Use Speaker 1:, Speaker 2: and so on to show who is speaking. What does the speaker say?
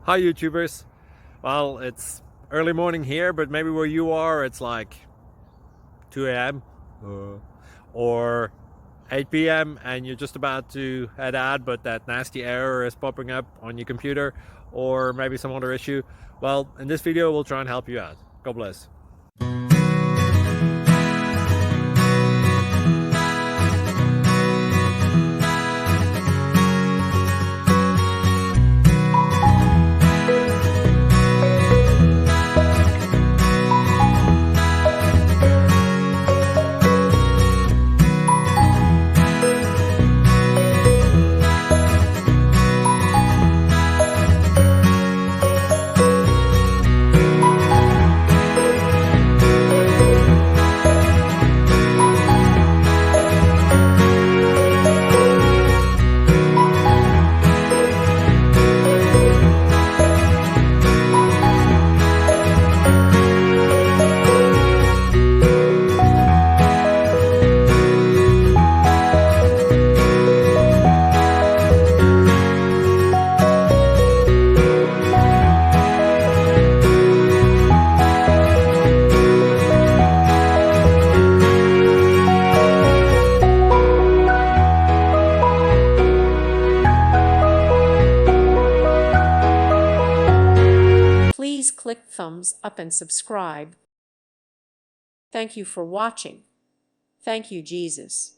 Speaker 1: Hi YouTubers. Well, it's early morning here, but maybe where you are it's like 2 a.m. Or 8 p.m. and you're just about to head out, but that nasty error is popping up on your computer, or maybe some other issue. Well, in this video we'll try and help you out. God bless.
Speaker 2: Please click thumbs up and subscribe. Thank you for watching. Thank you, Jesus.